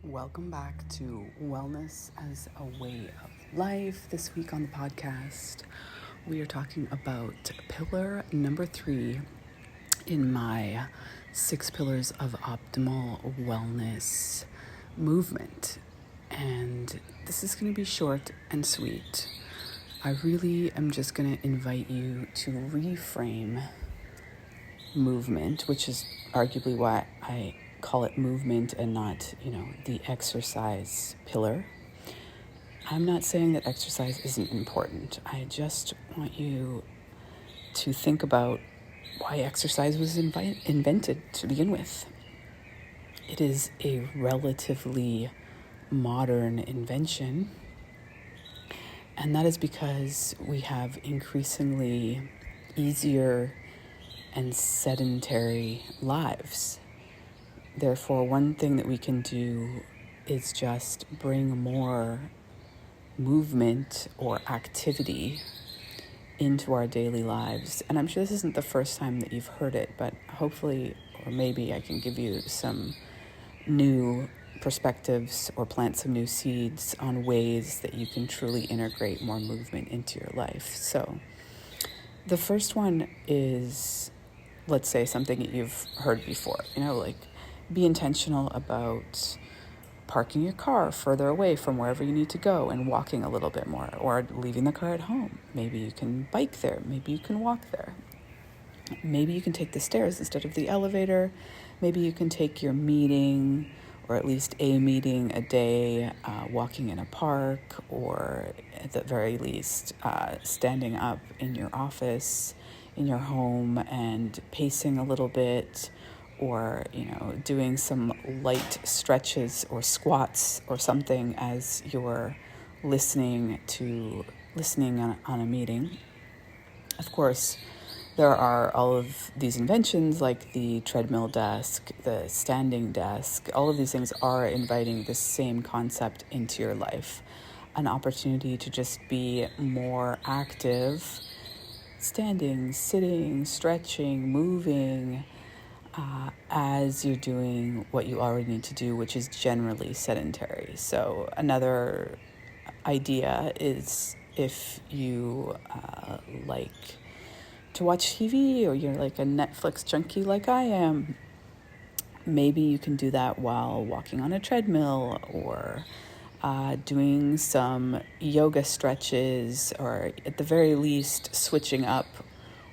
Welcome back to Wellness as a Way of Life. This week on the podcast, we are talking about pillar number 3 in my 6 pillars of optimal wellness movement. And this is going to be short and sweet. I really am just going to invite you to reframe movement, which is arguably why I call it movement and not, the exercise pillar. I'm not saying that exercise isn't important. I just want you to think about why exercise was invented to begin with. It is a relatively modern invention, and that is because we have increasingly easier and sedentary lives. Therefore, one thing that we can do is just bring more movement or activity into our daily lives. And I'm sure this isn't the first time that you've heard it, but hopefully, or maybe I can give you some new perspectives or plant some new seeds on ways that you can truly integrate more movement into your life. So the first one is, let's say, something that you've heard before, be intentional about parking your car further away from wherever you need to go and walking a little bit more, or leaving the car at home. Maybe you can bike there. Maybe you can walk there. Maybe you can take the stairs instead of the elevator. Maybe you can take your meeting, or at least a meeting a day, walking in a park, or at the very least, standing up in your office, in your home, and pacing a little bit, or, doing some light stretches or squats or something as you're listening on a meeting. Of course, there are all of these inventions like the treadmill desk, the standing desk. All of these things are inviting the same concept into your life. An opportunity to just be more active, standing, sitting, stretching, moving, as you're doing what you already need to do, which is generally sedentary. So another idea is if you like to watch TV, or you're like a Netflix junkie like I am, maybe you can do that while walking on a treadmill, or doing some yoga stretches, or at the very least switching up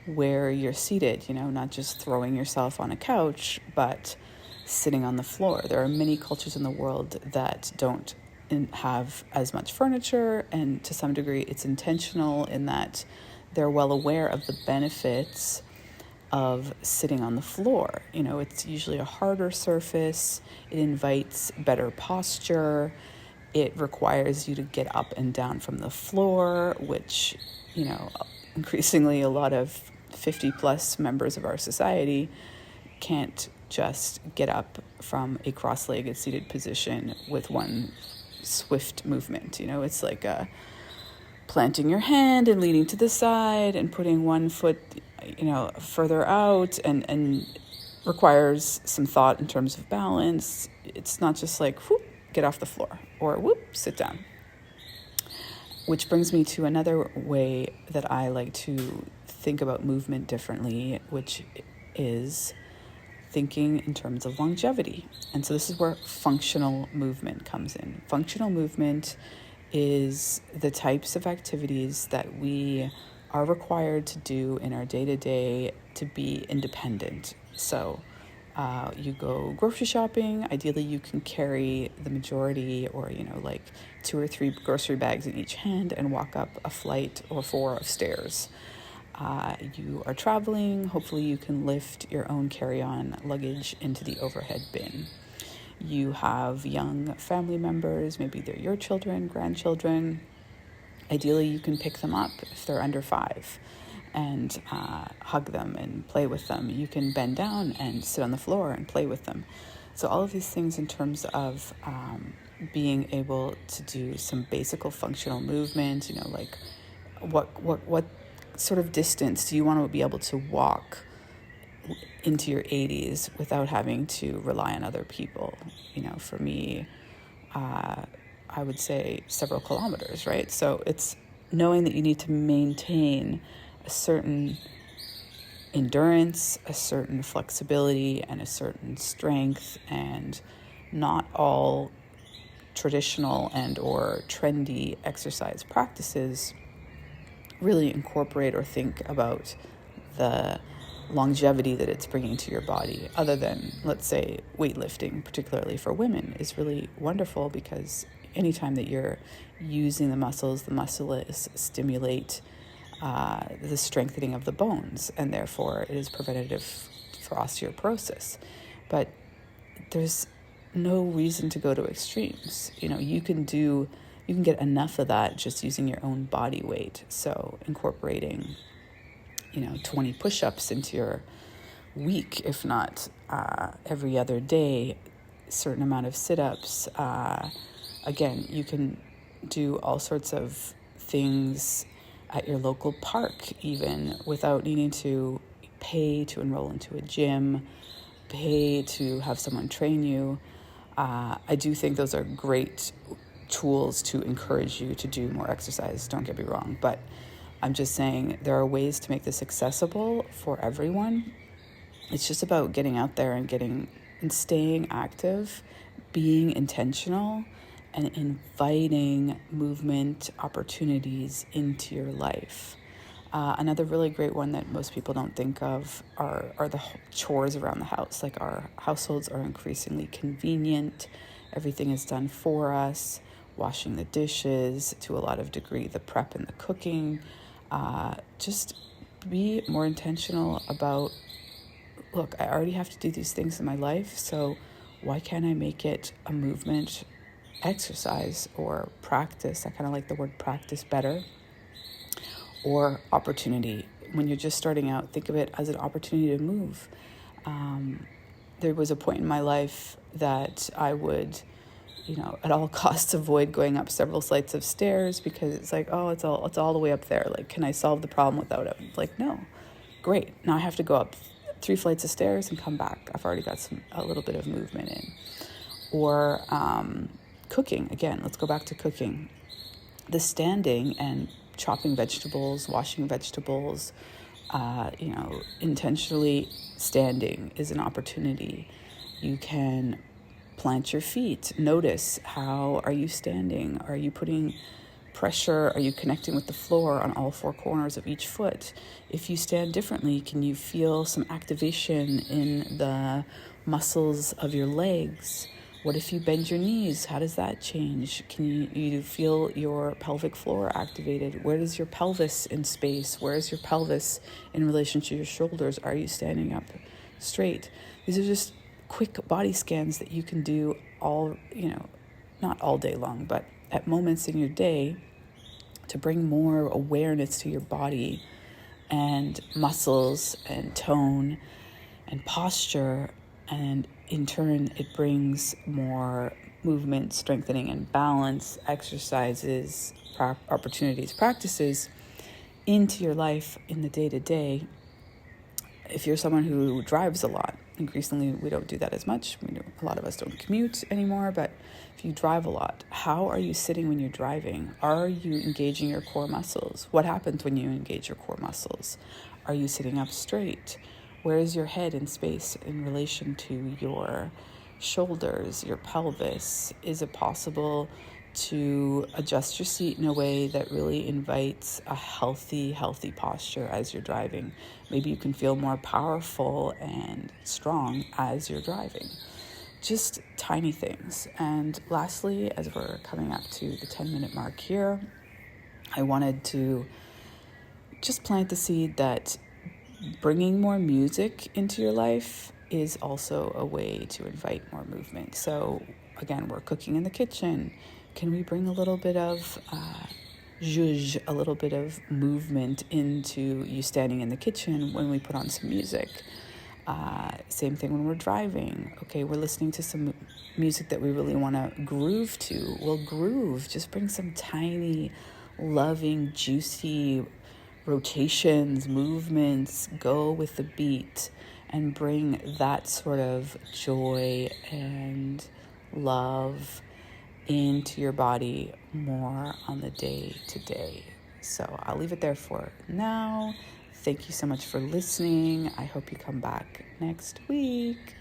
where you're seated, not just throwing yourself on a couch, but sitting on the floor. There are many cultures in the world that don't have as much furniture, and to some degree it's intentional in that they're well aware of the benefits of sitting on the floor. It's usually a harder surface. It invites better posture. It requires you to get up and down from the floor, which, increasingly a lot of 50 plus members of our society can't just get up from a cross-legged seated position with one swift movement. It's like planting your hand and leaning to the side and putting one foot, further out, and requires some thought in terms of balance. It's not just like, whoop, get off the floor, or whoop, sit down. Which brings me to another way that I like to think about movement differently, which is thinking in terms of longevity. And so this is where functional movement comes in. Functional movement is the types of activities that we are required to do in our day-to-day to be independent. So you go grocery shopping. Ideally, you can carry the majority, or, 2 or 3 grocery bags in each hand and walk up a flight or 4 of stairs. You are traveling. Hopefully, you can lift your own carry-on luggage into the overhead bin. You have young family members. Maybe they're your children, grandchildren. Ideally, you can pick them up if they're under 5 and hug them and play with them. You can bend down and sit on the floor and play with them. So all of these things in terms of being able to do some basic functional movement, like what sort of distance do you want to be able to walk into your 80s without having to rely on other people? For me, I would say several kilometers, right? So it's knowing that you need to maintain a certain endurance, a certain flexibility, and a certain strength, and not all traditional and or trendy exercise practices really incorporate or think about the longevity that it's bringing to your body, other than, let's say, weightlifting, particularly for women, is really wonderful because anytime that you're using the muscles stimulate the strengthening of the bones, and therefore it is preventative for osteoporosis. But there's no reason to go to extremes. You can get enough of that just using your own body weight. So incorporating 20 push-ups into your week, if not every other day, certain amount of sit-ups. Again, you can do all sorts of things at your local park, even without needing to pay to enroll into a gym, pay to have someone train you. I do think those are great tools to encourage you to do more exercise, don't get me wrong, but I'm just saying there are ways to make this accessible for everyone. It's just about getting out there and staying active, being intentional, and inviting movement opportunities into your life. Another really great one that most people don't think of are the chores around the house. Like, our households are increasingly convenient. Everything is done for us. Washing the dishes, to a lot of degree, the prep and the cooking. Just be more intentional about, look, I already have to do these things in my life, so why can't I make it a movement exercise or practice? I kind of like the word practice better. Or opportunity. When you're just starting out, think of it as an opportunity to move. There was a point in my life that I would, at all costs avoid going up several flights of stairs, because it's like, oh, it's all the way up there. Like, can I solve the problem without it? Like, no. Great. Now I have to go up 3 flights of stairs and come back. I've already got a little bit of movement in. Or cooking. Again, let's go back to cooking. The standing and chopping vegetables, washing vegetables, intentionally standing is an opportunity. You can plant your feet. Notice, how are you standing? Are you putting pressure? Are you connecting with the floor on all 4 corners of each foot? If you stand differently, can you feel some activation in the muscles of your legs? What if you bend your knees? How does that change? Can you feel your pelvic floor activated? Where is your pelvis in space? Where is your pelvis in relation to your shoulders? Are you standing up straight? These are just quick body scans that you can do not all day long, but at moments in your day, to bring more awareness to your body and muscles and tone and posture. And in turn, it brings more movement, strengthening, and balance exercises, opportunities, practices into your life in the day-to-day. If you're someone who drives a lot, increasingly we don't do that as much. A lot of us don't commute anymore, but if you drive a lot, how are you sitting when you're driving? Are you engaging your core muscles? What happens when you engage your core muscles? Are you sitting up straight? Where is your head in space in relation to your shoulders, your pelvis? Is it possible to adjust your seat in a way that really invites a healthy posture as you're driving? Maybe you can feel more powerful and strong as you're driving. Just tiny things. And lastly, as we're coming up to the 10-minute mark here, I wanted to just plant the seed that bringing more music into your life is also a way to invite more movement. So again, we're cooking in the kitchen. Can we bring a little bit of zhuzh, a little bit of movement into you standing in the kitchen when we put on some music? Same thing when we're driving. Okay, we're listening to some music that we really want to groove to. Well, groove. Just bring some tiny, loving, juicy rotations, movements, go with the beat, and bring that sort of joy and love into your body more on the day to day. So I'll leave it there for now. Thank you so much for listening. I hope you come back next week.